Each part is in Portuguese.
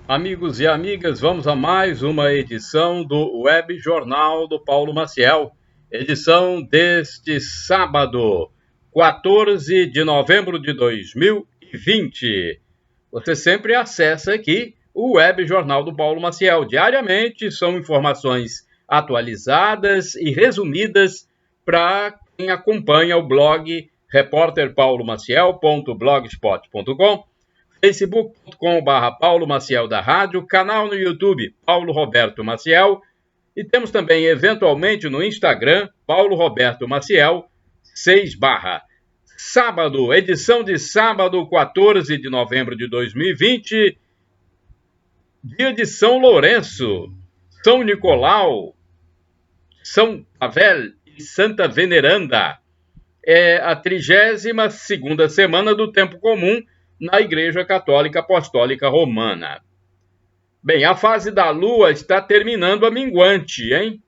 Amigos e amigas, vamos a mais uma edição do Web Jornal do Paulo Maciel, edição deste sábado, 14 de novembro de 2020. Você sempre acessa aqui o Web Jornal do Paulo Maciel. Diariamente são informações atualizadas e resumidas para quem acompanha o blog repórterpaulomaciel.blogspot.com, facebook.com/Paulo Maciel da Rádio, canal no YouTube Paulo Roberto Maciel, e temos também eventualmente no Instagram Paulo Roberto Maciel 6 barra. Sábado, edição de sábado, 14 de novembro de 2020, dia de São Lourenço, São Nicolau, São Pavel e Santa Veneranda. É a 32ª semana do tempo comum na Igreja Católica Apostólica Romana. Bem, a fase da Lua está terminando a minguante, hein?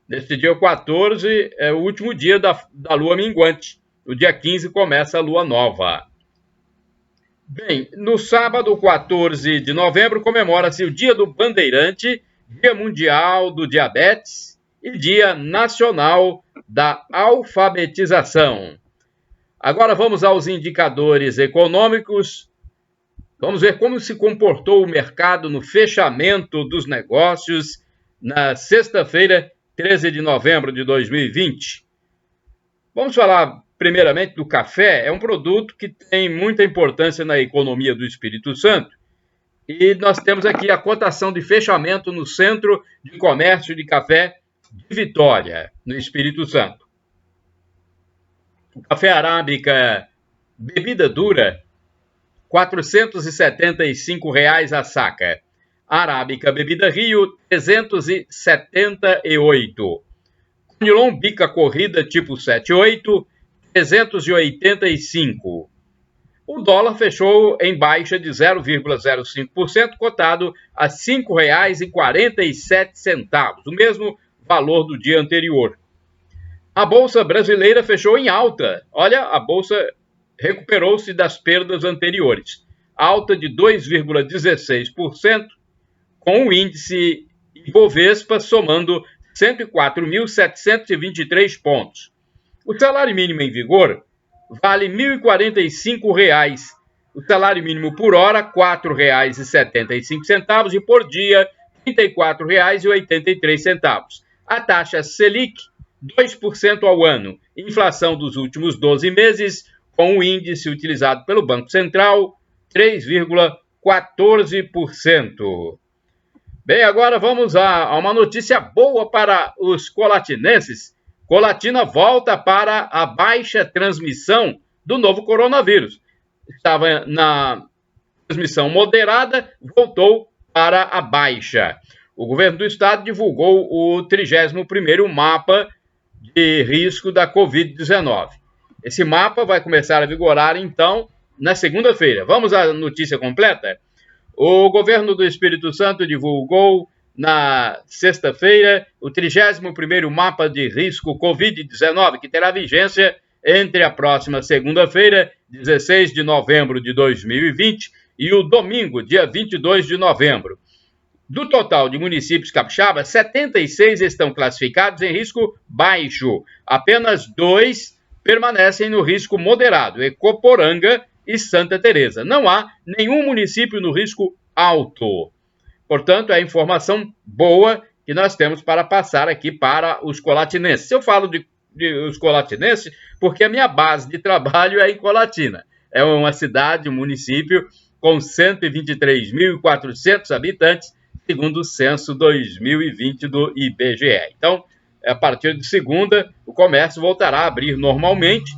Neste dia 14 é o último dia da Lua minguante. No dia 15 começa a Lua nova. Bem, no sábado 14 de novembro comemora-se o Dia do Bandeirante, Dia Mundial do Diabetes e Dia Nacional da Alfabetização. Agora vamos aos indicadores econômicos. Vamos ver como se comportou o mercado no fechamento dos negócios na sexta-feira, 13 de novembro de 2020. Vamos falar primeiramente do café. É um produto que tem muita importância na economia do Espírito Santo. E nós temos aqui a cotação de fechamento no Centro de Comércio de Café de Vitória, no Espírito Santo. O café arábica bebida dura, R$ 475 a saca. Arábica bebida Rio, 378. Conilon bica corrida tipo 78, 385. O dólar fechou em baixa de 0,05%, cotado a R$ 5,47, o mesmo valor do dia anterior. A Bolsa Brasileira fechou em alta. Olha, a Bolsa recuperou-se das perdas anteriores. Alta de 2,16%, com o índice Ibovespa somando 104.723 pontos. O salário mínimo em vigor vale R$ 1.045. O salário mínimo por hora, R$ 4,75 e por dia, R$ 34,83. A taxa Selic, 2% ao ano. Inflação dos últimos 12 meses, com o índice utilizado pelo Banco Central, 3,14%. Bem, agora vamos a uma notícia boa para os colatinenses. Colatina volta para a baixa transmissão do novo coronavírus. Estava na transmissão moderada, voltou para a baixa. O governo do estado divulgou o 31º mapa de risco da Covid-19. Esse mapa vai começar a vigorar, então, na segunda-feira. Vamos à notícia completa? O governo do Espírito Santo divulgou na sexta-feira o 31º mapa de risco Covid-19, que terá vigência entre a próxima segunda-feira, 16 de novembro de 2020, e o domingo, dia 22 de novembro. Do total de municípios capixabas, 76 estão classificados em risco baixo. Apenas 2 permanecem no risco moderado, Ecoporanga e Santa Teresa. Não há nenhum município no risco alto. Portanto, é a informação boa que nós temos para passar aqui para os colatinenses. Eu falo de os colatinenses porque a minha base de trabalho é em Colatina. É uma cidade, um município com 123.400 habitantes, segundo o censo 2020 do IBGE. Então, a partir de segunda, o comércio voltará a abrir normalmente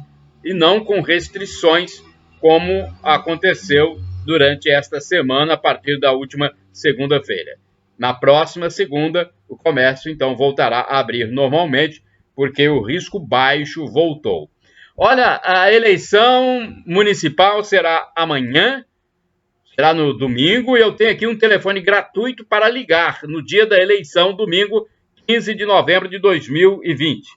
e não com restrições, como aconteceu durante esta semana, a partir da última segunda-feira. Na próxima segunda, o comércio, então, voltará a abrir normalmente, porque o risco baixo voltou. Olha, a eleição municipal será amanhã, será no domingo, e eu tenho aqui um telefone gratuito para ligar no dia da eleição, domingo, 15 de novembro de 2020.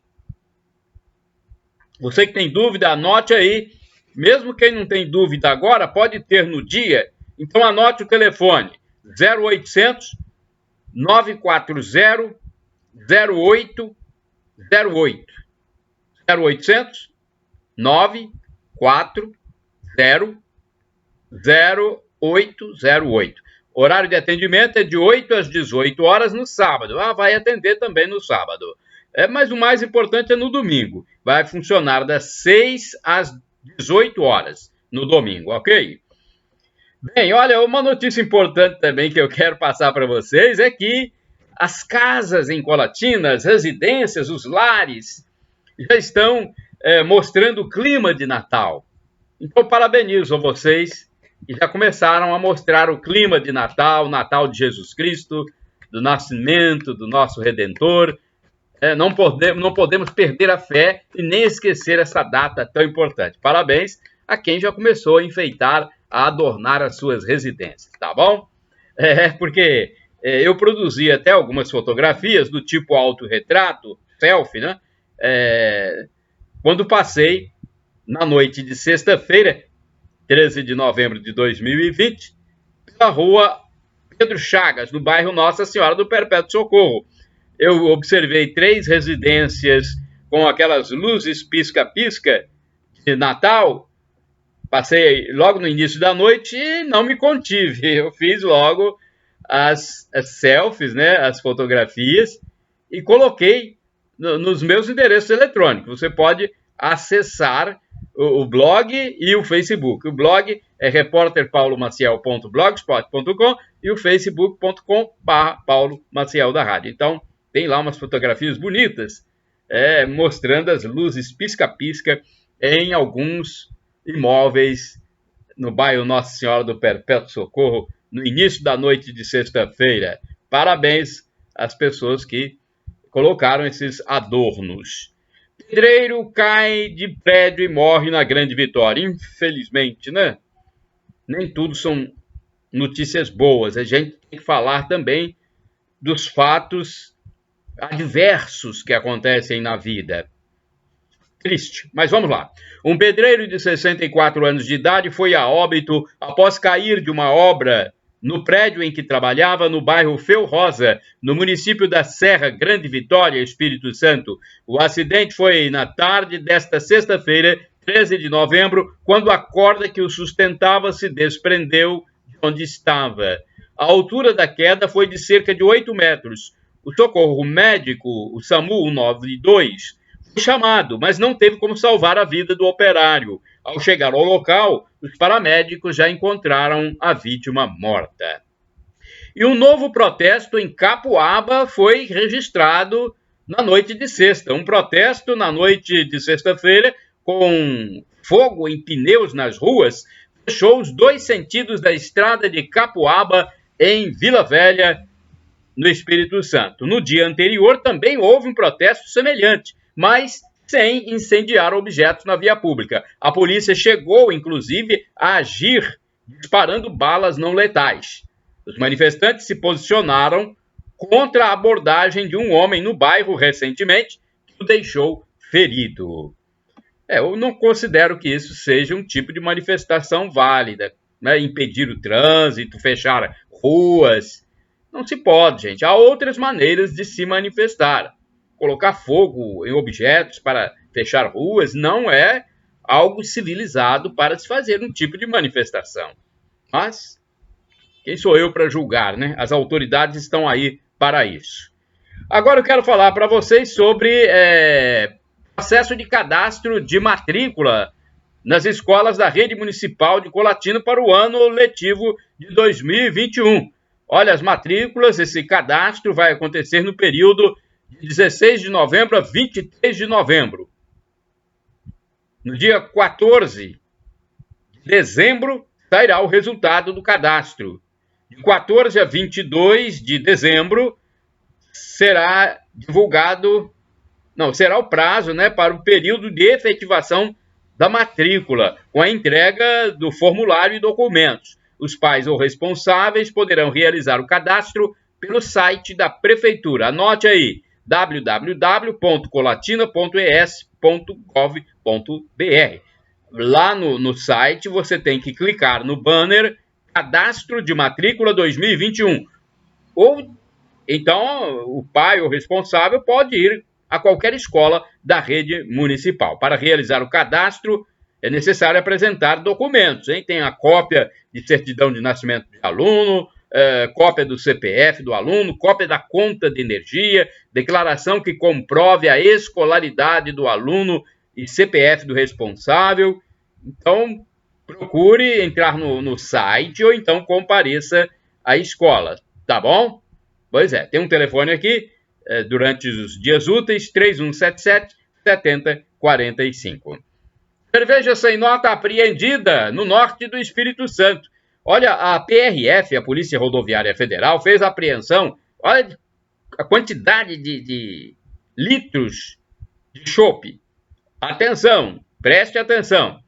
Você que tem dúvida, anote aí. Mesmo quem não tem dúvida agora, pode ter no dia Então anote o telefone: 0800 940 0808. 0800 940 0808. Horário de atendimento é de 8 às 18 horas no sábado. Vai atender também no sábado. Mas o mais importante é no domingo. Vai funcionar das 6 às 18 horas no domingo, ok? Bem, olha, uma notícia importante também que eu quero passar para vocês é que as casas em Colatina, as residências, os lares, já estão mostrando o clima de Natal. Então, parabenizo a vocês que já começaram a mostrar o clima de Natal, Natal de Jesus Cristo, do nascimento do nosso Redentor. Não podemos perder a fé e nem esquecer essa data tão importante. Parabéns a quem já começou a enfeitar, a adornar as suas residências, tá bom? Porque eu produzi até algumas fotografias do tipo autorretrato, selfie, né? Quando passei na noite de sexta-feira, 13 de novembro de 2020, pela rua Pedro Chagas, no bairro Nossa Senhora do Perpétuo Socorro. Eu observei 3 residências com aquelas luzes pisca-pisca de Natal. Passei logo no início da noite e não me contive. Eu fiz logo as selfies, né, as fotografias, e coloquei nos meus endereços eletrônicos. Você pode acessar o blog e o Facebook. O blog é repórterpaulomaciel.blogspot.com e o facebook.com/Paulo Maciel da Rádio. Então, tem lá umas fotografias bonitas, mostrando as luzes pisca-pisca em alguns imóveis no bairro Nossa Senhora do Perpétuo Socorro, no início da noite de sexta-feira. Parabéns às pessoas que colocaram esses adornos. Pedreiro cai de prédio e morre na Grande Vitória. Infelizmente, né? Nem tudo são notícias boas. A gente tem que falar também dos fatos adversos que acontecem na vida. Triste, mas vamos lá. Um pedreiro de 64 anos de idade foi a óbito após cair de uma obra no prédio em que trabalhava no bairro Feu Rosa, no município da Serra Grande Vitória, Espírito Santo. O acidente foi na tarde desta sexta-feira, 13 de novembro, quando a corda que o sustentava se desprendeu de onde estava. A altura da queda foi de cerca de 8 metros. O socorro médico, o SAMU 192, foi chamado, mas não teve como salvar a vida do operário. Ao chegar ao local, os paramédicos já encontraram a vítima morta. E um novo protesto em Capuaba foi registrado na noite de sexta. Um protesto na noite de sexta-feira, com fogo em pneus nas ruas, fechou os 2 sentidos da estrada de Capuaba, em Vila Velha, no Espírito Santo. No dia anterior também houve um protesto semelhante, mas sem incendiar objetos na via pública. A polícia chegou, inclusive, a agir disparando balas não letais. Os manifestantes se posicionaram contra a abordagem de um homem no bairro recentemente, que o deixou ferido. Eu não considero que isso seja um tipo de manifestação válida, né? Impedir o trânsito, fechar ruas. Não se pode, gente. Há outras maneiras de se manifestar. Colocar fogo em objetos para fechar ruas não é algo civilizado para se fazer um tipo de manifestação. Mas quem sou eu para julgar, né? As autoridades estão aí para isso. Agora eu quero falar para vocês sobre processo de cadastro de matrícula nas escolas da rede municipal de Colatina para o ano letivo de 2021. Olha, as matrículas, esse cadastro vai acontecer no período de 16 de novembro a 23 de novembro. No dia 14 de dezembro, sairá o resultado do cadastro. De 14 a 22 de dezembro, será o prazo, né, para o período de efetivação da matrícula, com a entrega do formulário e documentos. Os pais ou responsáveis poderão realizar o cadastro pelo site da Prefeitura. Anote aí, www.colatina.es.gov.br. Lá no site você tem que clicar no banner cadastro de matrícula 2021. Ou então o pai ou responsável pode ir a qualquer escola da rede municipal. Para realizar o cadastro, é necessário apresentar documentos, hein? Tem a cópia de certidão de nascimento de aluno, cópia do CPF do aluno, cópia da conta de energia, declaração que comprove a escolaridade do aluno e CPF do responsável. Então, procure entrar no site ou então compareça à escola, tá bom? Pois é, tem um telefone aqui, durante os dias úteis, 3177-7045. Cerveja sem nota apreendida no norte do Espírito Santo. Olha, a PRF, a Polícia Rodoviária Federal, fez a apreensão. Olha a quantidade de litros de chopp. Atenção, preste atenção.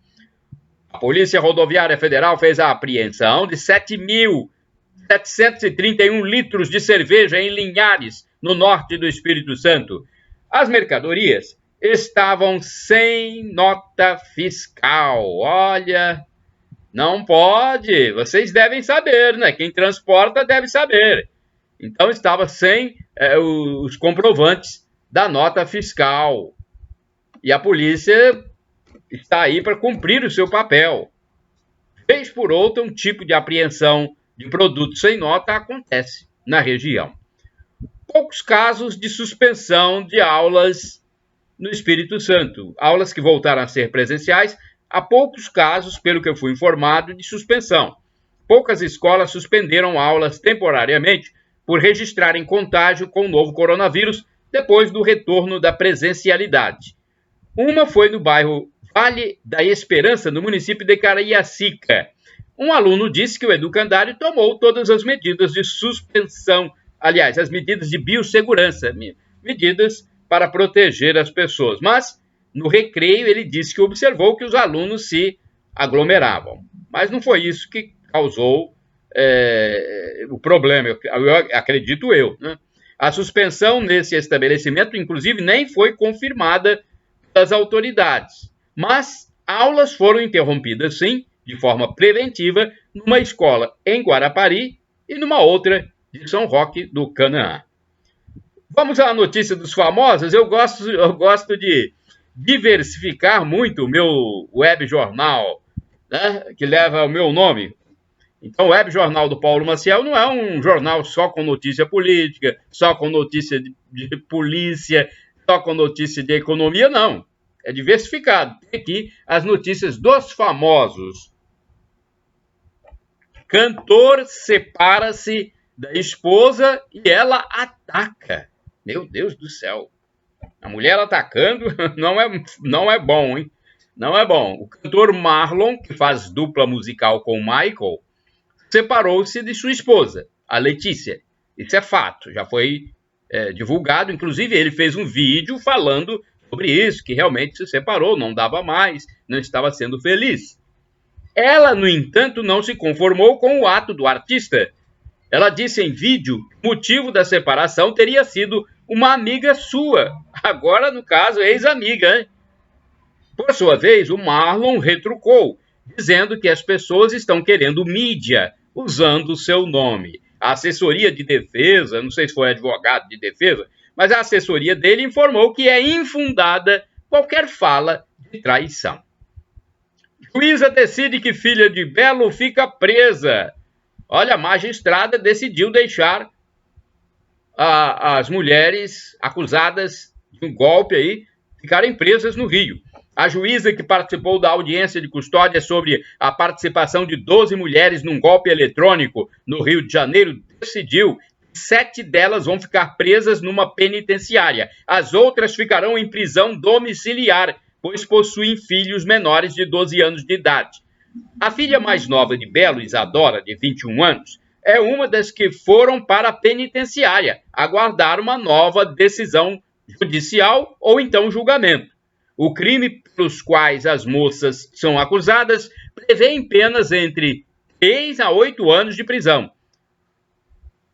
A Polícia Rodoviária Federal fez a apreensão de 7.731 litros de cerveja em Linhares, no norte do Espírito Santo. As mercadorias estavam sem nota fiscal. Olha, não pode. Vocês devem saber, né? Quem transporta deve saber. Então estava sem os comprovantes da nota fiscal. E a polícia está aí para cumprir o seu papel. Vez por outra, um tipo de apreensão de produtos sem nota acontece na região. Poucos casos de suspensão de aulas no Espírito Santo. Aulas que voltaram a ser presenciais, há poucos casos, pelo que eu fui informado, de suspensão. Poucas escolas suspenderam aulas temporariamente por registrarem contágio com o novo coronavírus depois do retorno da presencialidade. Uma foi no bairro Vale da Esperança, no município de Cariacica. Um aluno disse que o educandário tomou todas as medidas de suspensão, aliás, as medidas de biossegurança, medidas para proteger as pessoas. Mas, no recreio, ele disse que observou que os alunos se aglomeravam. Mas não foi isso que causou o problema, acredito eu, né? A suspensão nesse estabelecimento, inclusive, nem foi confirmada pelas autoridades. Mas aulas foram interrompidas, sim, de forma preventiva, numa escola em Guarapari e numa outra de São Roque do Canaã. Vamos à notícia dos famosos. Eu gosto de diversificar muito o meu web jornal, né, que leva o meu nome. Então, o web jornal do Paulo Maciel não é um jornal só com notícia política, só com notícia de polícia, só com notícia de economia, não. É diversificado. Tem aqui as notícias dos famosos. Cantor separa-se da esposa e ela ataca. Meu Deus do céu. A mulher atacando não é bom, hein? Não é bom. O cantor Marlon, que faz dupla musical com o Michael, separou-se de sua esposa, a Letícia. Isso é fato, já foi divulgado. Inclusive, ele fez um vídeo falando sobre isso, que realmente se separou, não dava mais, não estava sendo feliz. Ela, no entanto, não se conformou com o ato do artista. Ela disse em vídeo que o motivo da separação teria sido uma amiga sua. Agora, no caso, ex-amiga, hein? Por sua vez, o Marlon retrucou, dizendo que as pessoas estão querendo mídia usando o seu nome. A assessoria de defesa, não sei se foi advogado de defesa, mas a assessoria dele informou que é infundada qualquer fala de traição. Juíza decide que filha de Belo fica presa. Olha, a magistrada decidiu deixar as mulheres acusadas de um golpe aí ficarem presas no Rio. A juíza que participou da audiência de custódia sobre a participação de 12 mulheres num golpe eletrônico no Rio de Janeiro decidiu que 7 delas vão ficar presas numa penitenciária. As outras ficarão em prisão domiciliar, pois possuem filhos menores de 12 anos de idade. A filha mais nova de Belo, Isadora, de 21 anos, é uma das que foram para a penitenciária aguardar uma nova decisão judicial ou então julgamento. O crime pelos quais as moças são acusadas prevê penas entre 3 a 8 anos de prisão.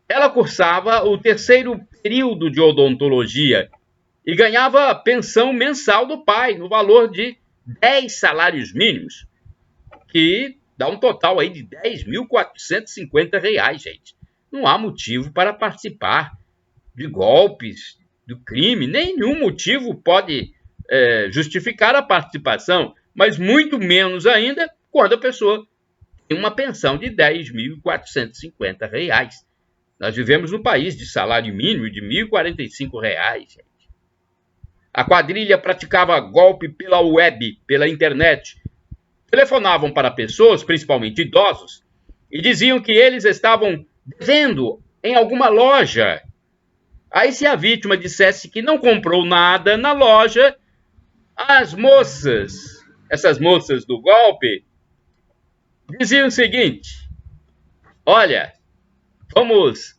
Ela cursava o 3º período de odontologia e ganhava pensão mensal do pai, no valor de 10 salários mínimos, que Dá um total aí de R$10.450, gente. Não há motivo para participar de golpes, do crime. Nenhum motivo pode justificar a participação, mas muito menos ainda quando a pessoa tem uma pensão de R$10.450. Nós vivemos num país de salário mínimo de R$1.045, gente. A quadrilha praticava golpe pela web, pela internet. Telefonavam para pessoas, principalmente idosos, e diziam que eles estavam devendo em alguma loja. Aí, se a vítima dissesse que não comprou nada na loja, as moças, essas moças do golpe, diziam o seguinte: olha, vamos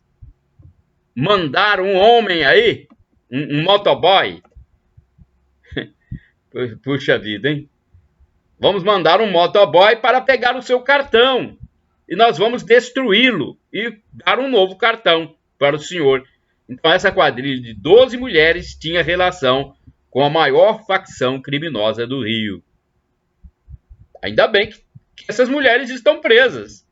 mandar um homem aí, um motoboy. Puxa vida, hein? Vamos mandar um motoboy para pegar o seu cartão. E nós vamos destruí-lo e dar um novo cartão para o senhor. Então, essa quadrilha de 12 mulheres tinha relação com a maior facção criminosa do Rio. Ainda bem que essas mulheres estão presas.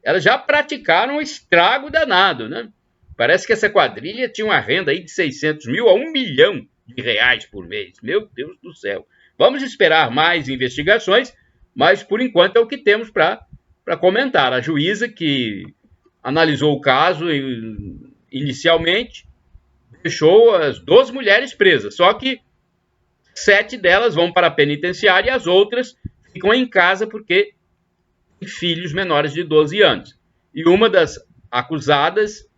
Elas já praticaram um estrago danado, né? Parece que essa quadrilha tinha uma renda aí de 600 mil a R$1 milhão por mês. Meu Deus do céu. Vamos esperar mais investigações, mas por enquanto é o que temos para comentar. A juíza que analisou o caso inicialmente deixou as 12 mulheres presas, só que 7 delas vão para a penitenciária e as outras ficam em casa porque têm filhos menores de 12 anos. E uma das acusadas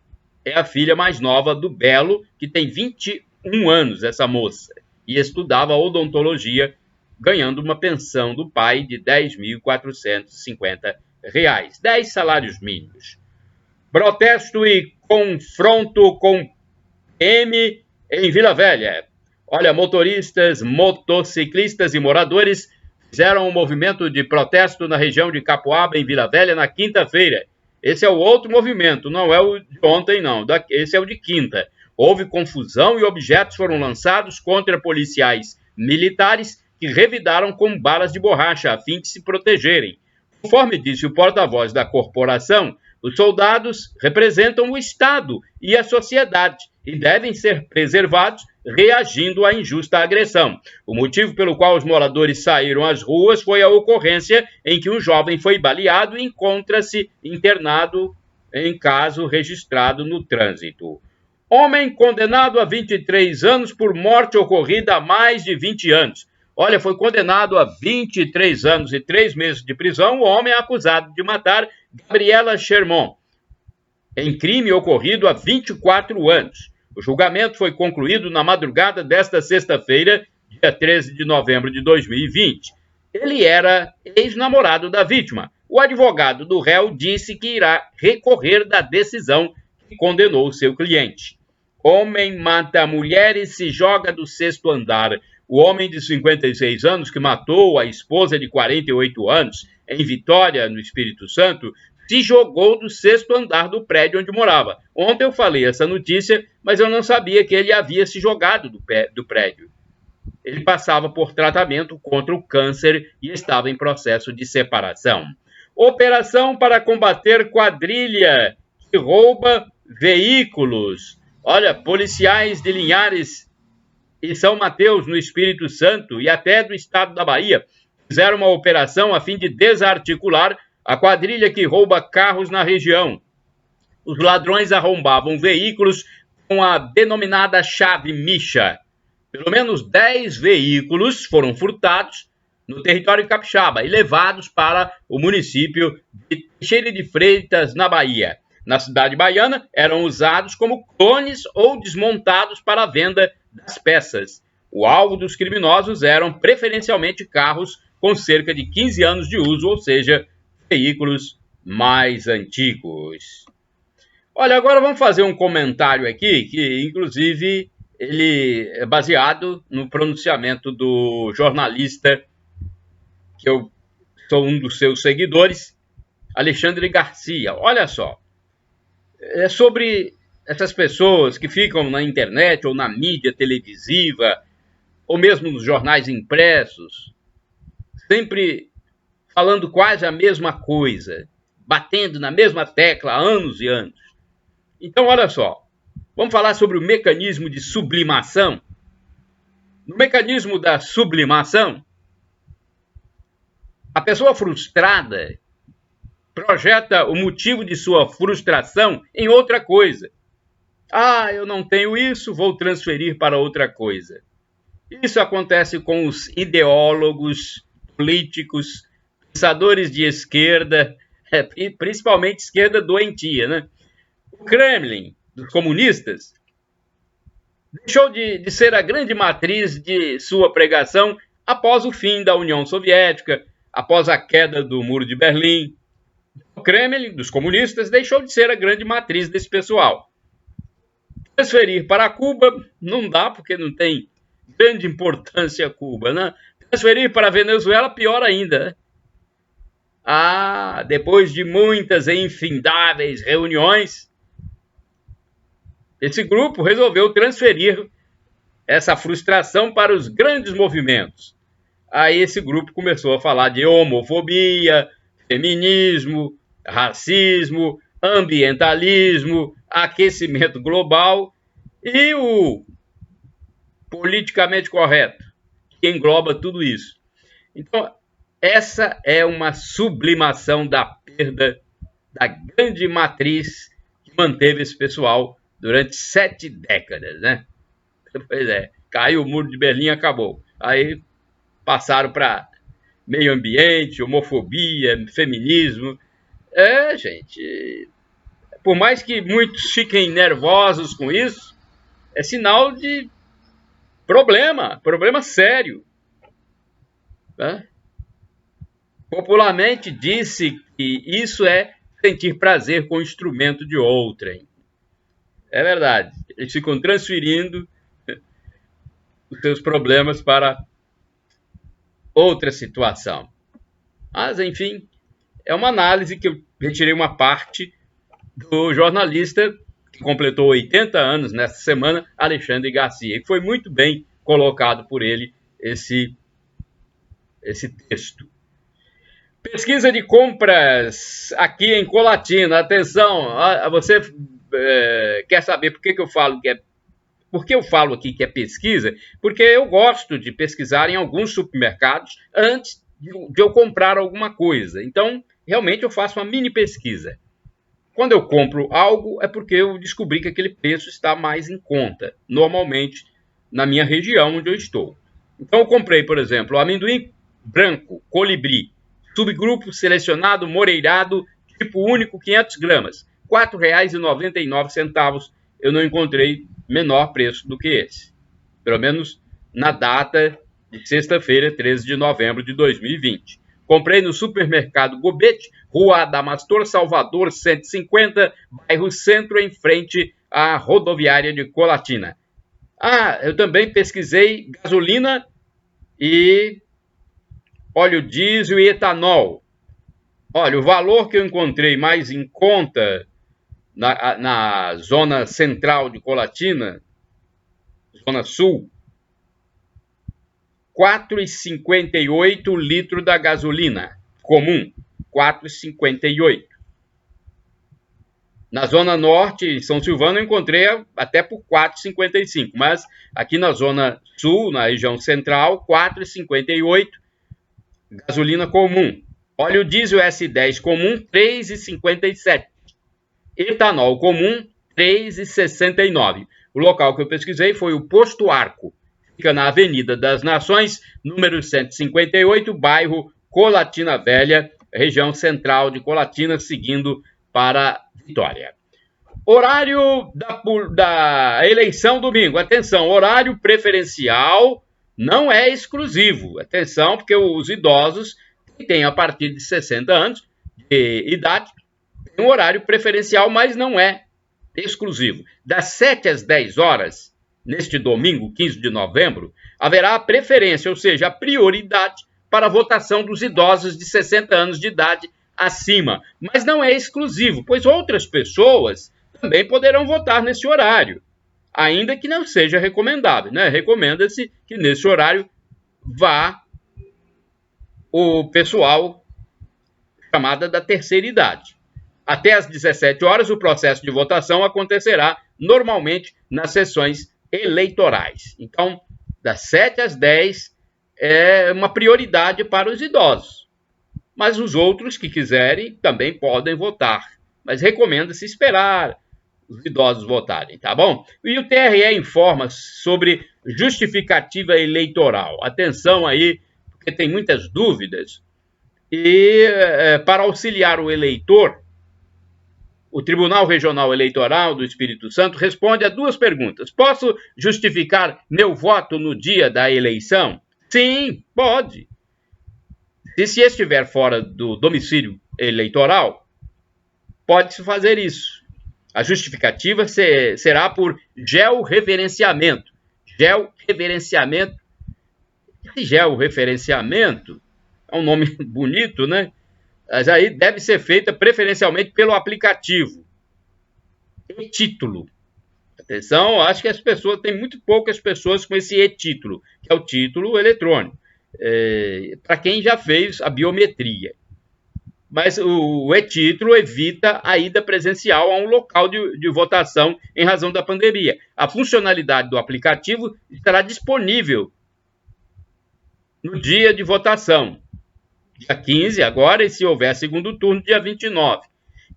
é a filha mais nova do Belo, que tem 21 anos, essa moça, e estudava odontologia, ganhando uma pensão do pai de R$10.450, 10 salários mínimos. Protesto e confronto com PM em Vila Velha. Olha, motoristas, motociclistas e moradores fizeram um movimento de protesto na região de Capoaba, em Vila Velha, na quinta-feira. Esse é o outro movimento, não é o de ontem, não. Esse é o de quinta. Houve confusão e objetos foram lançados contra policiais militares que revidaram com balas de borracha a fim de se protegerem. Conforme disse o porta-voz da corporação, os soldados representam o Estado e a sociedade e devem ser preservados reagindo à injusta agressão. O motivo pelo qual os moradores saíram às ruas foi a ocorrência em que um jovem foi baleado e encontra-se internado em caso registrado no trânsito. Homem condenado a 23 anos por morte ocorrida há mais de 20 anos. Olha, foi condenado a 23 anos e 3 meses de prisão o homem acusado de matar Gabriela Sherman, em crime ocorrido há 24 anos. O julgamento foi concluído na madrugada desta sexta-feira, dia 13 de novembro de 2020. Ele era ex-namorado da vítima. O advogado do réu disse que irá recorrer da decisão que condenou seu cliente. Homem mata mulher e se joga do 6º andar. O homem de 56 anos que matou a esposa de 48 anos em Vitória, no Espírito Santo, se jogou do 6º andar do prédio onde morava. Ontem eu falei essa notícia, mas eu não sabia que ele havia se jogado do prédio. Ele passava por tratamento contra o câncer e estava em processo de separação. Operação para combater quadrilha que rouba veículos. Olha, policiais de Linhares e São Mateus, no Espírito Santo, e até do estado da Bahia, fizeram uma operação a fim de desarticular a quadrilha que rouba carros na região. Os ladrões arrombavam veículos com a denominada chave Micha. Pelo menos 10 veículos foram furtados no território capixaba e levados para o município de Teixeira de Freitas, na Bahia. Na cidade baiana, eram usados como clones ou desmontados para a venda das peças. O alvo dos criminosos eram preferencialmente carros com cerca de 15 anos de uso, ou seja, veículos mais antigos. Olha, agora vamos fazer um comentário aqui, que inclusive ele é baseado no pronunciamento do jornalista, que eu sou um dos seus seguidores, Alexandre Garcia. Olha só, é sobre essas pessoas que ficam na internet ou na mídia televisiva, ou mesmo nos jornais impressos, sempre falando quase a mesma coisa, batendo na mesma tecla há anos e anos. Então, olha só, vamos falar sobre o mecanismo de sublimação. No mecanismo da sublimação, a pessoa frustrada projeta o motivo de sua frustração em outra coisa. Ah, eu não tenho isso, vou transferir para outra coisa. Isso acontece com os ideólogos, políticos, pensadores de esquerda, principalmente esquerda doentia, né? O Kremlin, dos comunistas, deixou de ser a grande matriz de sua pregação após o fim da União Soviética, após a queda do Muro de Berlim. O Kremlin, dos comunistas, deixou de ser a grande matriz desse pessoal. Transferir para Cuba não dá, porque não tem grande importância a Cuba, né? Transferir para a Venezuela, pior ainda. Ah, depois de muitas e infindáveis reuniões, esse grupo resolveu transferir essa frustração para os grandes movimentos. Aí esse grupo começou a falar de homofobia, feminismo, racismo, ambientalismo, aquecimento global e o politicamente correto, que engloba tudo isso. Então, essa é uma sublimação da perda da grande matriz que manteve esse pessoal durante 7 décadas, né? Pois é, caiu o Muro de Berlim e acabou. Aí passaram para meio ambiente, homofobia, feminismo. Gente, por mais que muitos fiquem nervosos com isso, é sinal de problema sério. Tá? Popularmente disse que isso é sentir prazer com o instrumento de outrem. É verdade, eles ficam transferindo os seus problemas para outra situação. Mas, enfim, é uma análise que eu retirei uma parte do jornalista que completou 80 anos nesta semana, Alexandre Garcia, e foi muito bem colocado por ele esse texto. Pesquisa de compras aqui em Colatina. Atenção, você quer saber por que eu falo que é... Por que eu falo aqui que é pesquisa? Porque eu gosto de pesquisar em alguns supermercados antes de eu comprar alguma coisa. Então, realmente eu faço uma mini pesquisa. Quando eu compro algo, é porque eu descobri que aquele preço está mais em conta, normalmente na minha região onde eu estou. Então, eu comprei, por exemplo, o amendoim branco, colibri, subgrupo selecionado, moreirado, tipo único, 500 gramas, R$ 4,99. Eu não encontrei menor preço do que esse. Pelo menos na data de sexta-feira, 13 de novembro de 2020. Comprei no supermercado Gobete, Rua Adamastor, Salvador, 150, bairro Centro, em frente à rodoviária de Colatina. Eu também pesquisei gasolina e óleo diesel e etanol. Olha, o valor que eu encontrei mais em conta na zona central de Colatina, zona sul, R$ 4,58 litro da gasolina comum, R$ 4,58. Na zona norte, em São Silvano, eu encontrei até por R$ 4,55, mas aqui na zona sul, na região central, R$ 4,58, gasolina comum. Óleo diesel S10 comum, R$ 3,57. Etanol comum, R$ 3,69. O local que eu pesquisei foi o Posto Arco. Fica na Avenida das Nações, número 158, bairro Colatina Velha, região central de Colatina, seguindo para Vitória. Horário da eleição domingo. Atenção, horário preferencial não é exclusivo. Atenção, porque os idosos que têm a partir de 60 anos de idade têm um horário preferencial, mas não é exclusivo. Das 7 às 10 horas, neste domingo, 15 de novembro, haverá a preferência, ou seja, a prioridade para a votação dos idosos de 60 anos de idade acima. Mas não é exclusivo, pois outras pessoas também poderão votar nesse horário, ainda que não seja recomendável, né? Recomenda-se que nesse horário vá o pessoal chamada da terceira idade. Até às 17 horas, o processo de votação acontecerá normalmente nas sessões eleitorais. Então, das 7 às 10 é uma prioridade para os idosos. Mas os outros que quiserem também podem votar. Mas recomenda-se esperar os idosos votarem, tá bom? E o TRE informa sobre justificativa eleitoral. Atenção aí, porque tem muitas dúvidas. E para auxiliar o eleitor, o Tribunal Regional Eleitoral do Espírito Santo responde a duas perguntas. Posso justificar meu voto no dia da eleição? Sim, pode. E se estiver fora do domicílio eleitoral, pode-se fazer isso. A justificativa será por georreferenciamento. Georreferenciamento. Esse georreferenciamento é um nome bonito, né? Mas aí deve ser feita preferencialmente pelo aplicativo. E-título. Atenção, acho que as pessoas, tem muito poucas pessoas com esse e-título, que é o título eletrônico, para quem já fez a biometria. Mas o e-título evita a ida presencial a um local de votação em razão da pandemia. A funcionalidade do aplicativo estará disponível no dia de votação, dia 15 agora, e se houver segundo turno, dia 29.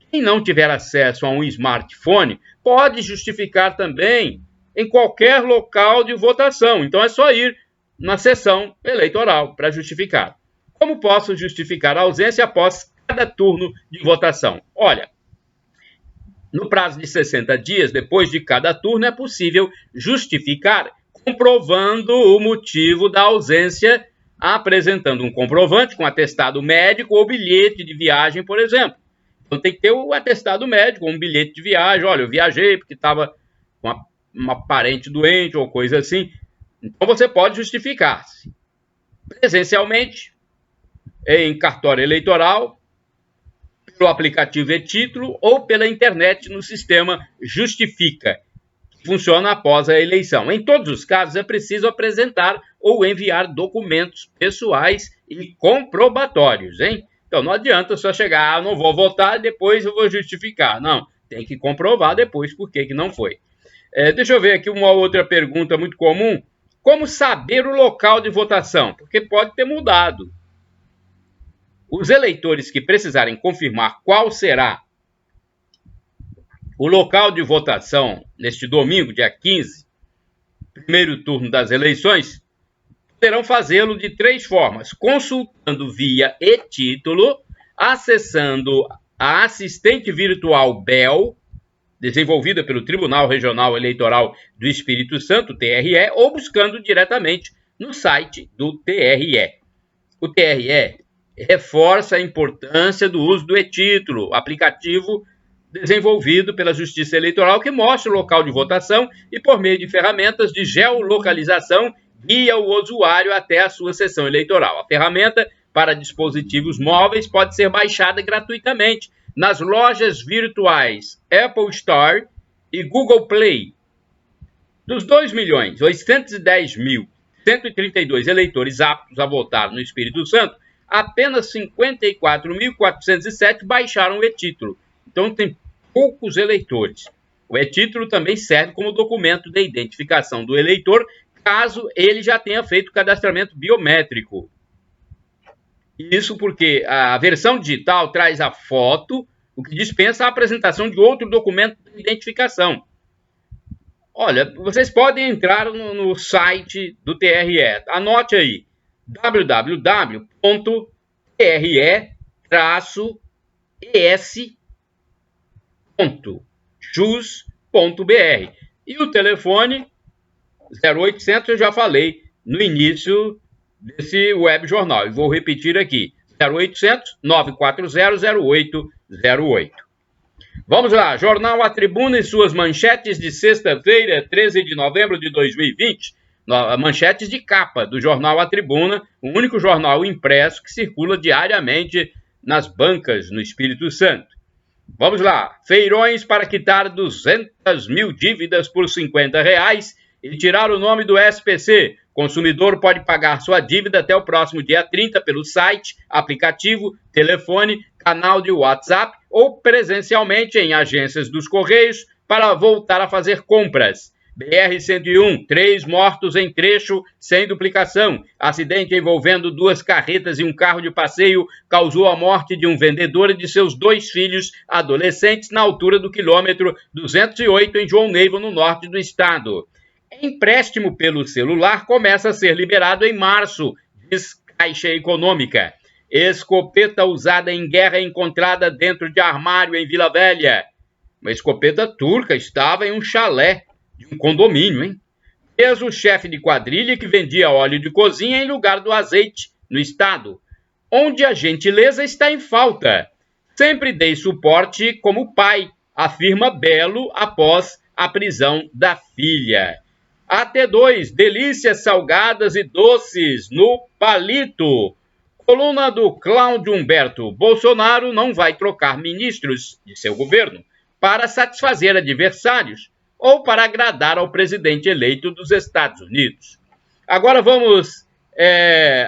Quem não tiver acesso a um smartphone pode justificar também em qualquer local de votação. Então é só ir na sessão eleitoral para justificar. Como posso justificar a ausência após cada turno de votação? Olha, no prazo de 60 dias, depois de cada turno, é possível justificar comprovando o motivo da ausência, apresentando um comprovante com atestado médico ou bilhete de viagem, por exemplo. Então tem que ter o atestado médico, um bilhete de viagem. Olha, eu viajei porque estava com uma parente doente ou coisa assim. Então você pode justificar-se presencialmente, em cartório eleitoral, pelo aplicativo e-título ou pela internet no sistema Justifica, que funciona após a eleição. Em todos os casos é preciso apresentar ou enviar documentos pessoais e comprobatórios, hein? Então não adianta só chegar, não vou votar, depois eu vou justificar. Não, tem que comprovar depois por que não foi. Deixa eu ver aqui uma outra pergunta muito comum. Como saber o local de votação? Porque pode ter mudado. Os eleitores que precisarem confirmar qual será o local de votação neste domingo, dia 15, primeiro turno das eleições, poderão fazê-lo de 3 formas: consultando via e-título, acessando a assistente virtual BEL, desenvolvida pelo Tribunal Regional Eleitoral do Espírito Santo, TRE, ou buscando diretamente no site do TRE. O TRE reforça a importância do uso do e-título, aplicativo desenvolvido pela Justiça Eleitoral que mostra o local de votação e, por meio de ferramentas de geolocalização, guia o usuário até a sua sessão eleitoral. A ferramenta para dispositivos móveis pode ser baixada gratuitamente nas lojas virtuais Apple Store e Google Play. Dos 2.810.132 eleitores aptos a votar no Espírito Santo, apenas 54.407 baixaram o e-título. Então tem poucos eleitores. O e-título também serve como documento de identificação do eleitor, caso ele já tenha feito o cadastramento biométrico. Isso porque a versão digital traz a foto, o que dispensa a apresentação de outro documento de identificação. Olha, vocês podem entrar no site do TRE. Anote aí, www.tre-es.jus.br. E o telefone 0800, eu já falei no início desse web jornal. E vou repetir aqui, 0800 940 0808. Vamos lá, Jornal A Tribuna e suas manchetes de sexta-feira, 13 de novembro de 2020. Manchetes de capa do Jornal A Tribuna, o único jornal impresso que circula diariamente nas bancas no Espírito Santo. Vamos lá, feirões para quitar 200 mil dívidas por R$50 e tirar o nome do SPC. Consumidor pode pagar sua dívida até o próximo dia 30 pelo site, aplicativo, telefone, canal de WhatsApp ou presencialmente em agências dos Correios para voltar a fazer compras. BR-101, 3 mortos em trecho sem duplicação. Acidente envolvendo 2 carretas e um carro de passeio causou a morte de um vendedor e de seus 2 filhos adolescentes na altura do quilômetro 208 em João Neiva, no norte do estado. Empréstimo pelo celular começa a ser liberado em março, diz Caixa Econômica. Escopeta usada em guerra encontrada dentro de armário em Vila Velha. Uma escopeta turca estava em um chalé de um condomínio, hein? Preso o chefe de quadrilha que vendia óleo de cozinha em lugar do azeite no estado, onde a gentileza está em falta. Sempre dei suporte como pai, afirma Belo após a prisão da filha. AT2, delícias salgadas e doces no palito. Coluna do Cláudio Humberto. Bolsonaro não vai trocar ministros de seu governo para satisfazer adversários ou para agradar ao presidente eleito dos Estados Unidos. Agora vamos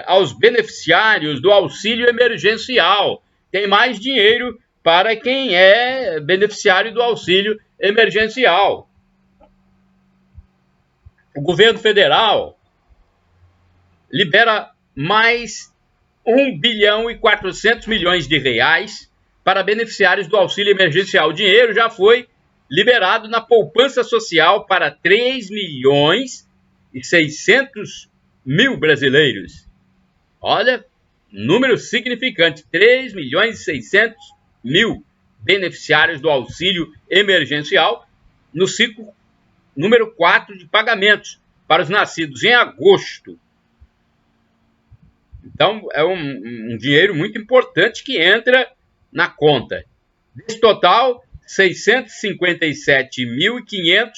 aos beneficiários do auxílio emergencial. Tem mais dinheiro para quem é beneficiário do auxílio emergencial. O governo federal libera mais 1 bilhão e 400 milhões de reais para beneficiários do auxílio emergencial. O dinheiro já foi liberado na poupança social para 3 milhões e 600 mil brasileiros. Olha, número significante, 3 milhões e 600 mil beneficiários do auxílio emergencial no ciclo número 4 de pagamentos para os nascidos em agosto. Então, é um dinheiro muito importante que entra na conta. Desse total, 657.500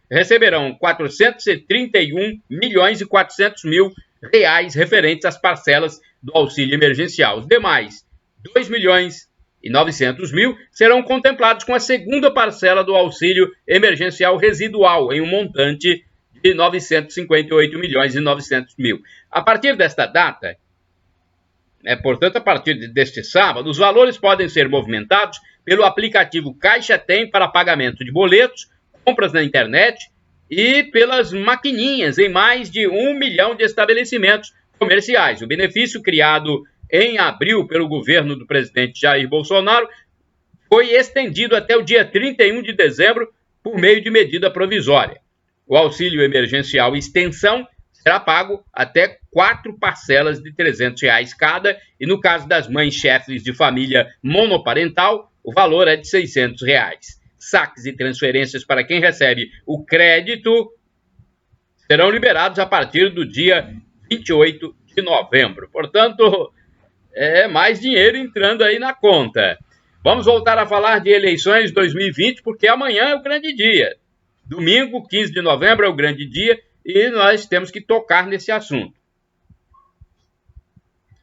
receberão 431 milhões e 400 mil reais referentes às parcelas do auxílio emergencial. Os demais, 2 milhões e 900 mil, serão contemplados com a segunda parcela do auxílio emergencial residual, em um montante de 958 milhões e 900 mil. A partir desta data, portanto, a partir deste sábado, os valores podem ser movimentados pelo aplicativo Caixa Tem para pagamento de boletos, compras na internet e pelas maquininhas em mais de 1 milhão de estabelecimentos comerciais. O benefício criado em abril pelo governo do presidente Jair Bolsonaro foi estendido até o dia 31 de dezembro por meio de medida provisória. O auxílio emergencial extensão será pago até 4 parcelas de R$ 300 cada e, no caso das mães chefes de família monoparental, o valor é de R$ 600. Saques e transferências para quem recebe o crédito serão liberados a partir do dia 28 de novembro. Portanto, mais dinheiro entrando aí na conta. Vamos voltar a falar de eleições 2020, porque amanhã é o grande dia. Domingo, 15 de novembro, é o grande dia e nós temos que tocar nesse assunto.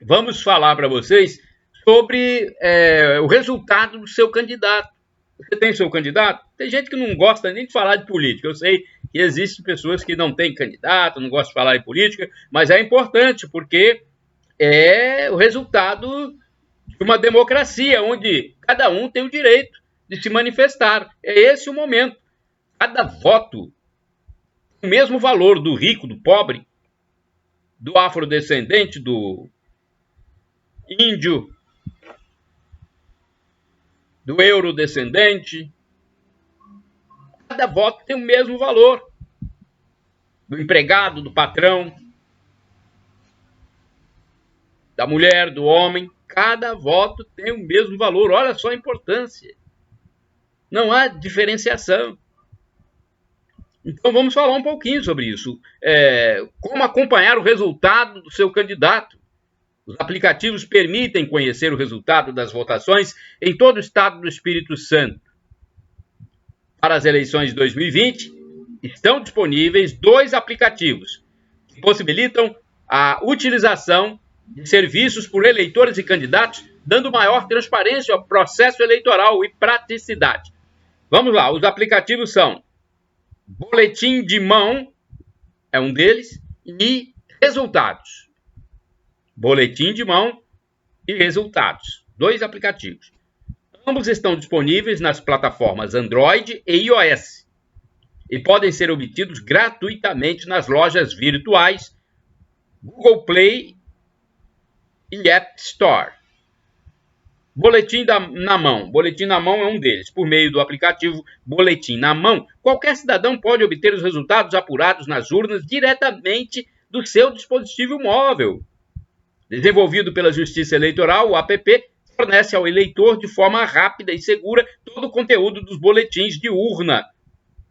Vamos falar para vocês sobre o resultado do seu candidato. Você tem seu candidato? Tem gente que não gosta nem de falar de política. Eu sei que existem pessoas que não têm candidato, não gostam de falar de política, mas é importante porque é o resultado de uma democracia, onde cada um tem o direito de se manifestar. É esse o momento. Cada voto tem o mesmo valor do rico, do pobre, do afrodescendente, do índio, do eurodescendente. Cada voto tem o mesmo valor. Do empregado, do patrão, da mulher, do homem. Cada voto tem o mesmo valor. Olha só a importância. Não há diferenciação. Então vamos falar um pouquinho sobre isso. Como acompanhar o resultado do seu candidato. Os aplicativos permitem conhecer o resultado das votações em todo o estado do Espírito Santo. Para as eleições de 2020, estão disponíveis 2 aplicativos que possibilitam a utilização de serviços por eleitores e candidatos, dando maior transparência ao processo eleitoral e praticidade. Vamos lá, os aplicativos são Boletim de Mão, é um deles, e Resultados. Boletim de Mão e Resultados. Dois aplicativos. Ambos estão disponíveis nas plataformas Android e iOS e podem ser obtidos gratuitamente nas lojas virtuais Google Play e App Store. Boletim na Mão. Boletim na Mão é um deles. Por meio do aplicativo Boletim na Mão, qualquer cidadão pode obter os resultados apurados nas urnas diretamente do seu dispositivo móvel. Desenvolvido pela Justiça Eleitoral, o app fornece ao eleitor de forma rápida e segura todo o conteúdo dos boletins de urna,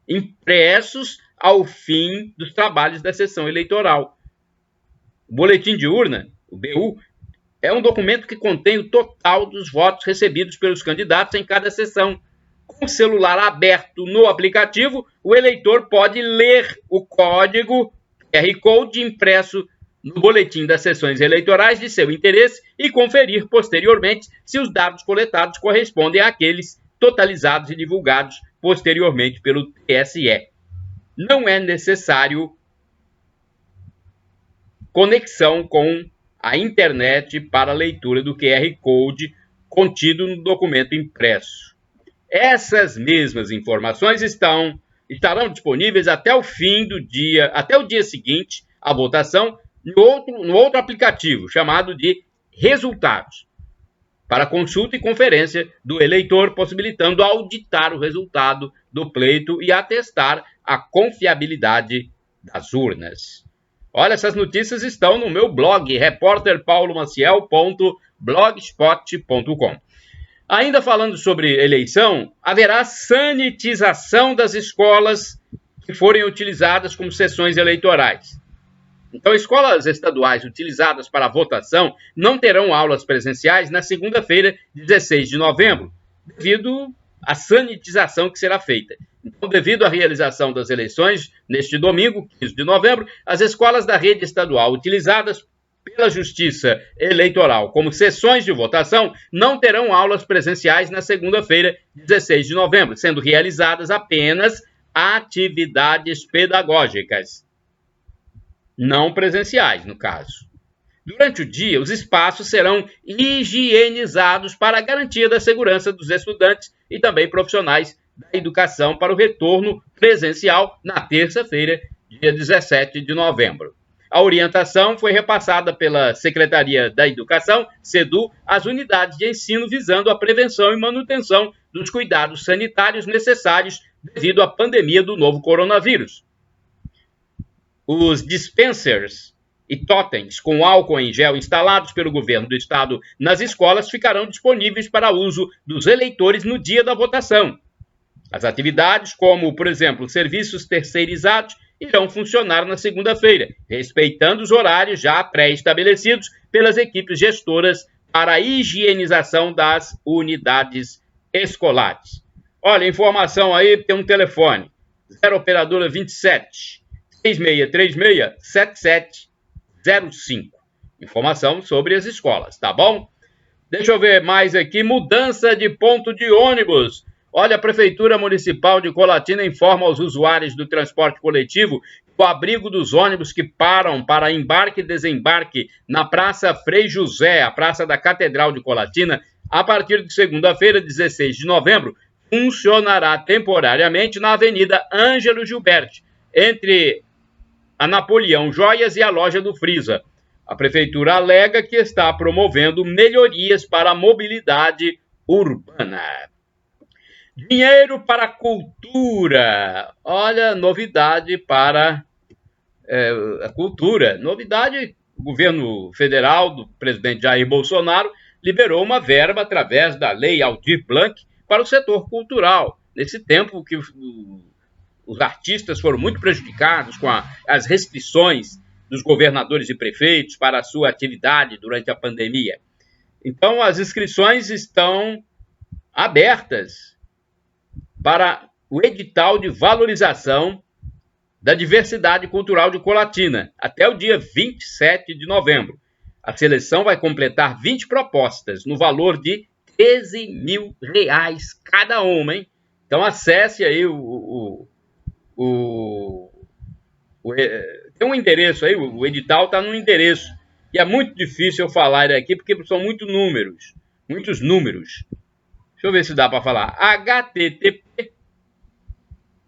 impressos ao fim dos trabalhos da sessão eleitoral. O boletim de urna, o BU, é um documento que contém o total dos votos recebidos pelos candidatos em cada sessão. Com o celular aberto no aplicativo, o eleitor pode ler o código QR Code impresso no boletim das sessões eleitorais de seu interesse e conferir posteriormente se os dados coletados correspondem àqueles totalizados e divulgados posteriormente pelo TSE. Não é necessário conexão com a internet para a leitura do QR Code contido no documento impresso. Essas mesmas informações estarão disponíveis até o dia seguinte à votação no outro aplicativo chamado de Resultados, para consulta e conferência do eleitor, possibilitando auditar o resultado do pleito e atestar a confiabilidade das urnas. Olha, essas notícias estão no meu blog, repórterpaulomaciel.blogspot.com. Ainda falando sobre eleição, haverá sanitização das escolas que forem utilizadas como sessões eleitorais. Então, escolas estaduais utilizadas para a votação não terão aulas presenciais na segunda-feira, 16 de novembro, devido à sanitização que será feita. Então, devido à realização das eleições neste domingo, 15 de novembro, as escolas da rede estadual utilizadas pela Justiça Eleitoral como sessões de votação não terão aulas presenciais na segunda-feira, 16 de novembro, sendo realizadas apenas atividades pedagógicas, não presenciais, no caso. Durante o dia, os espaços serão higienizados para a garantia da segurança dos estudantes e também profissionais da educação para o retorno presencial na terça-feira, dia 17 de novembro. A orientação foi repassada pela Secretaria da Educação, SEDU, às unidades de ensino visando a prevenção e manutenção dos cuidados sanitários necessários devido à pandemia do novo coronavírus. Os dispensers e totens com álcool em gel instalados pelo governo do estado nas escolas ficarão disponíveis para uso dos eleitores no dia da votação. As atividades, como, por exemplo, serviços terceirizados, irão funcionar na segunda-feira, respeitando os horários já pré-estabelecidos pelas equipes gestoras para a higienização das unidades escolares. Olha, informação aí, tem um telefone, 0 operadora 27 3636 7705. Informação sobre as escolas, tá bom? Deixa eu ver mais aqui, mudança de ponto de ônibus. Olha, a Prefeitura Municipal de Colatina informa aos usuários do transporte coletivo que o abrigo dos ônibus que param para embarque e desembarque na Praça Frei José, a Praça da Catedral de Colatina, a partir de segunda-feira, 16 de novembro, funcionará temporariamente na Avenida Ângelo Gilberti, entre a Napoleão Joias e a Loja do Frisa. A Prefeitura alega que está promovendo melhorias para a mobilidade urbana. Dinheiro para a cultura. Olha, novidade para a cultura. Novidade, o governo federal do presidente Jair Bolsonaro liberou uma verba através da Lei Aldir Blanc para o setor cultural. Nesse tempo que os artistas foram muito prejudicados com as restrições dos governadores e prefeitos para a sua atividade durante a pandemia. Então, as inscrições estão abertas para o edital de valorização da diversidade cultural de Colatina, até o dia 27 de novembro. A seleção vai completar 20 propostas, no valor de R$13 mil cada uma, hein? Então, acesse aí tem um endereço aí, o edital está no endereço. E é muito difícil eu falar aqui, porque são muitos números. muitos números. Deixa eu ver se dá para falar. http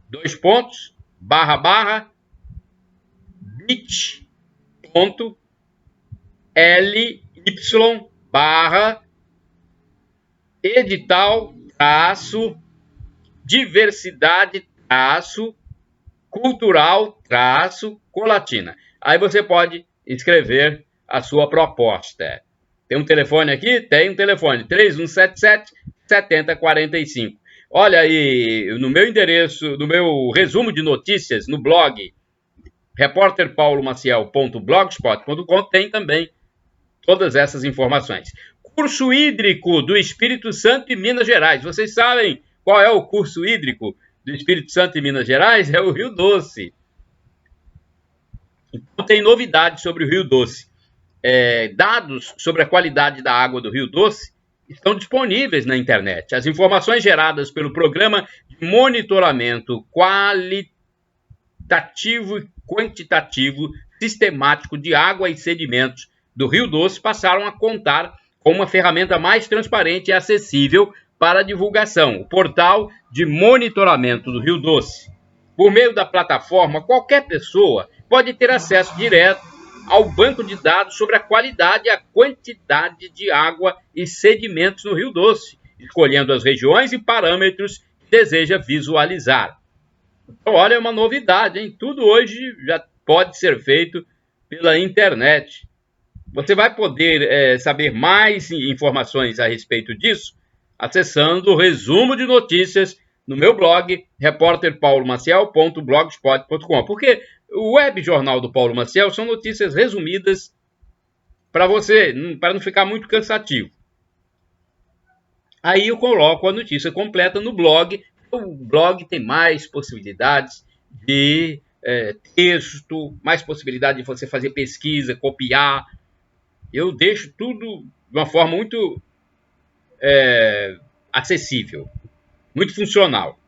bit.ly/edital-cultural-colatina. Aí você pode escrever a sua proposta. Tem um telefone aqui? Tem um telefone, 3177-7045. Olha aí, no meu endereço, no meu resumo de notícias, no blog, repórterpaulomaciel.blogspot.com, tem também todas essas informações. Curso hídrico do Espírito Santo e Minas Gerais. Vocês sabem qual é o curso hídrico do Espírito Santo e Minas Gerais? É o Rio Doce. Então tem novidades sobre o Rio Doce. Dados sobre a qualidade da água do Rio Doce estão disponíveis na internet. As informações geradas pelo Programa de Monitoramento Qualitativo e Quantitativo Sistemático de Água e Sedimentos do Rio Doce passaram a contar com uma ferramenta mais transparente e acessível para divulgação, o Portal de Monitoramento do Rio Doce. Por meio da plataforma, qualquer pessoa pode ter acesso direto ao banco de dados sobre a qualidade e a quantidade de água e sedimentos no Rio Doce, escolhendo as regiões e parâmetros que deseja visualizar. Então, olha, é uma novidade, hein? Tudo hoje já pode ser feito pela internet. Você vai poder saber mais informações a respeito disso acessando o resumo de notícias no meu blog, repórterpaulomaciel.blogspot.com. Porque o web jornal do Paulo Maciel são notícias resumidas para você, para não ficar muito cansativo. Aí eu coloco a notícia completa no blog. O blog tem mais possibilidades de texto, mais possibilidade de você fazer pesquisa, copiar. Eu deixo tudo de uma forma muito acessível, muito funcional.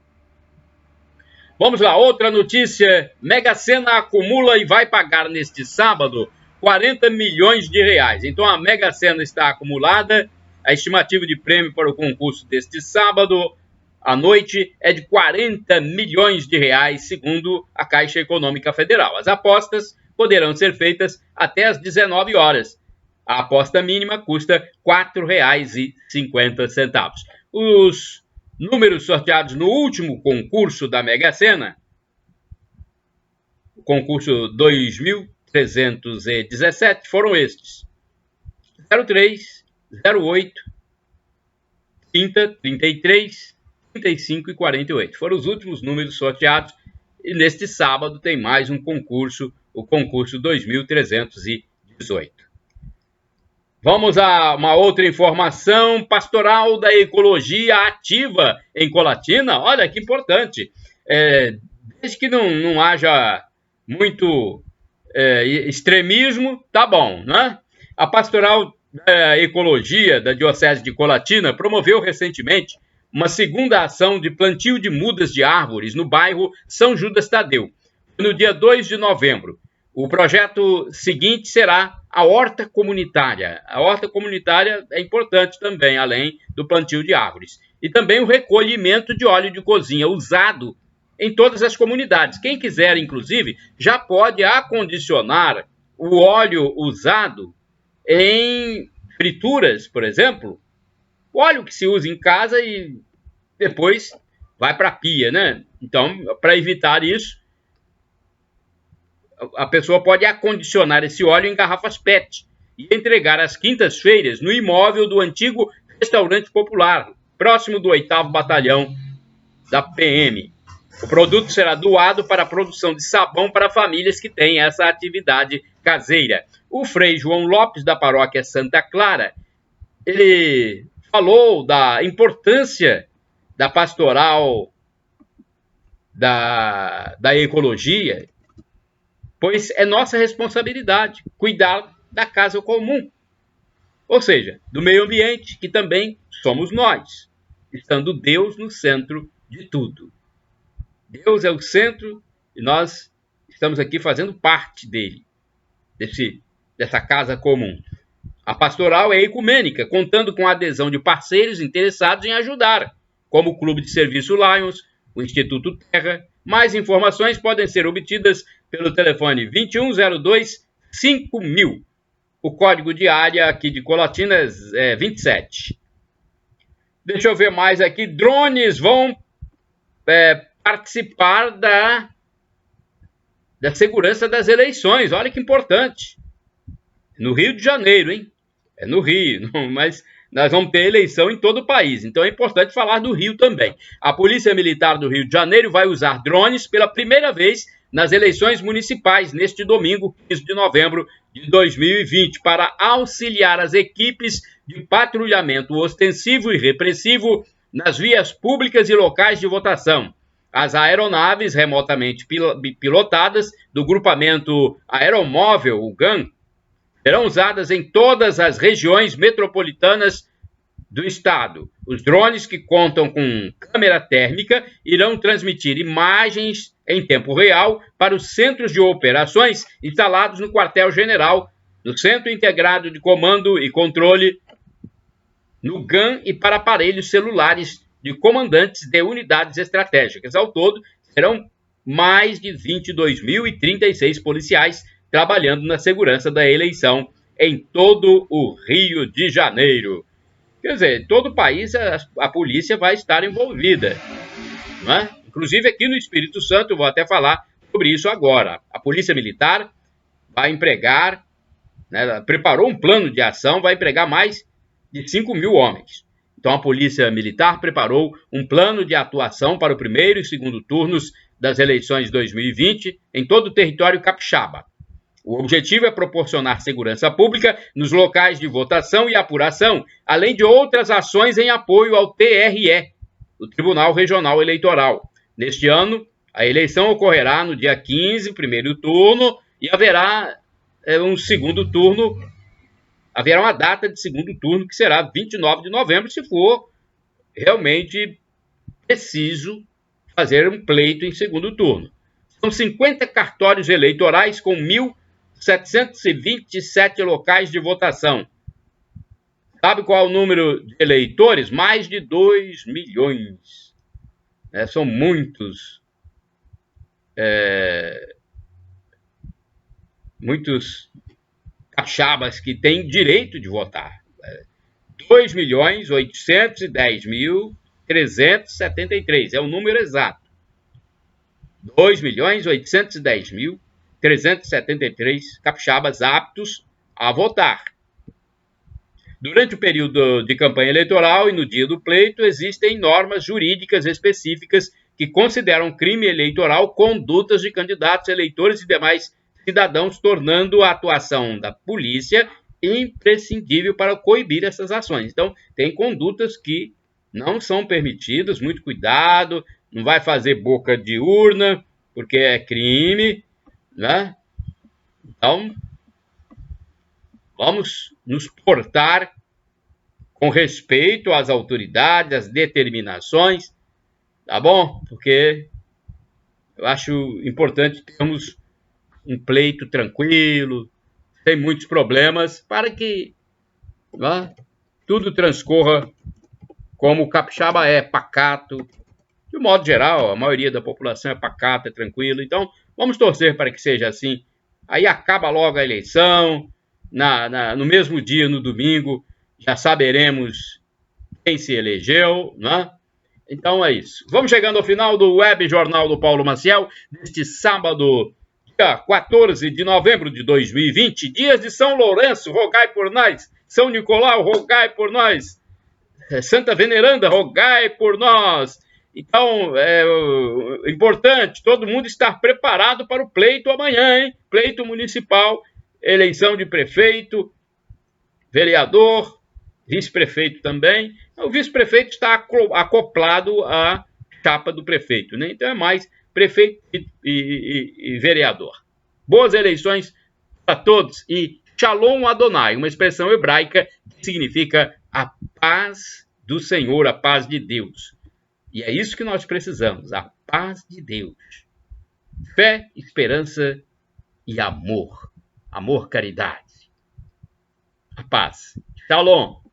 Vamos lá, outra notícia. Mega Sena acumula e vai pagar neste sábado 40 milhões de reais. Então a Mega Sena está acumulada. A estimativa de prêmio para o concurso deste sábado à noite é de 40 milhões de reais, segundo a Caixa Econômica Federal. As apostas poderão ser feitas até às 19 horas. A aposta mínima custa R$ 4,50. Os números sorteados no último concurso da Mega Sena, o concurso 2317, foram estes: 03, 08, 30, 33, 35 e 48. Foram os últimos números sorteados e neste sábado tem mais um concurso, o concurso 2318. Vamos a uma outra informação. Pastoral da Ecologia ativa em Colatina. Olha que importante. Desde que não haja muito extremismo, tá bom, né? A Pastoral da Ecologia da Diocese de Colatina promoveu recentemente uma segunda ação de plantio de mudas de árvores no bairro São Judas Tadeu, no dia 2 de novembro. O projeto seguinte será a horta comunitária. A horta comunitária é importante também, além do plantio de árvores. E também o recolhimento de óleo de cozinha usado em todas as comunidades. Quem quiser, inclusive, já pode acondicionar o óleo usado em frituras, por exemplo. O óleo que se usa em casa e depois vai para a pia, né? Então, para evitar isso, a pessoa pode acondicionar esse óleo em garrafas PET e entregar às quintas-feiras no imóvel do antigo restaurante popular, próximo do 8º Batalhão da PM. O produto será doado para a produção de sabão para famílias que têm essa atividade caseira. O Frei João Lopes, da paróquia Santa Clara, ele falou da importância da pastoral da ecologia, pois é nossa responsabilidade cuidar da casa comum, ou seja, do meio ambiente, que também somos nós, estando Deus no centro de tudo. Deus é o centro e nós estamos aqui fazendo parte dele, dessa casa comum. A pastoral é ecumênica, contando com a adesão de parceiros interessados em ajudar, como o Clube de Serviço Lions, o Instituto Terra. Mais informações podem ser obtidas pelo telefone 2102-5000. O código de área aqui de Colatina é 27. Deixa eu ver mais aqui. Drones vão participar da segurança das eleições. Olha que importante. No Rio de Janeiro, hein? É no Rio, mas nós vamos ter eleição em todo o país. Então é importante falar do Rio também. A Polícia Militar do Rio de Janeiro vai usar drones pela primeira vez nas eleições municipais, neste domingo, 15 de novembro de 2020, para auxiliar as equipes de patrulhamento ostensivo e repressivo nas vias públicas e locais de votação. As aeronaves remotamente pilotadas do grupamento aeromóvel, o GAN, serão usadas em todas as regiões metropolitanas do estado. Os drones, que contam com câmera térmica, irão transmitir imagens em tempo real para os centros de operações instalados no quartel-general, no Centro Integrado de Comando e Controle, no GAN, e para aparelhos celulares de comandantes de unidades estratégicas. Ao todo, serão mais de 22.036 policiais trabalhando na segurança da eleição em todo o Rio de Janeiro. Quer dizer, todo o país a polícia vai estar envolvida, não é? Inclusive aqui no Espírito Santo, eu vou até falar sobre isso agora. A Polícia Militar vai empregar, né, preparou um plano de ação, vai empregar mais de 5.000 homens. Então a Polícia Militar preparou um plano de atuação para o primeiro e segundo turnos das eleições 2020 em todo o território capixaba. O objetivo é proporcionar segurança pública nos locais de votação e apuração, além de outras ações em apoio ao TRE, o Tribunal Regional Eleitoral. Neste ano, a eleição ocorrerá no dia 15, primeiro turno, e haverá um segundo turno, haverá uma data de segundo turno que será 29 de novembro, se for realmente preciso fazer um pleito em segundo turno. São 50 cartórios eleitorais com 1.727 locais de votação. Sabe qual é o número de eleitores? Mais de 2 milhões. São muitos capixabas que têm direito de votar. 2.810.373 é o número exato. 2.810.373 capixabas aptos a votar. Durante o período de campanha eleitoral e no dia do pleito, existem normas jurídicas específicas que consideram crime eleitoral condutas de candidatos, eleitores e demais cidadãos, tornando a atuação da polícia imprescindível para coibir essas ações. Então, tem condutas que não são permitidas, muito cuidado, não vai fazer boca de urna, porque é crime, né? Então, vamos nos portar com respeito às autoridades, às determinações, tá bom? Porque eu acho importante termos um pleito tranquilo, sem muitos problemas, para que, né, tudo transcorra como o capixaba é, pacato. De um modo geral, a maioria da população é pacata, é tranquila. Então, vamos torcer para que seja assim. Aí acaba logo a eleição, no mesmo dia, no domingo, já saberemos quem se elegeu, né? Então é isso. Vamos chegando ao final do Web Jornal do Paulo Maciel, neste sábado, dia 14 de novembro de 2020, dias de São Lourenço, rogai por nós. São Nicolau, rogai por nós. Santa Veneranda, rogai por nós. Então, é importante todo mundo estar preparado para o pleito amanhã, hein? Pleito municipal, eleição de prefeito, vereador, vice-prefeito também. O vice-prefeito está acoplado à chapa do prefeito, né? Então é mais prefeito e vereador. Boas eleições para todos e Shalom Adonai, uma expressão hebraica que significa a paz do Senhor, a paz de Deus. E é isso que nós precisamos, a paz de Deus. Fé, esperança e amor. Amor, caridade. A paz. Shalom.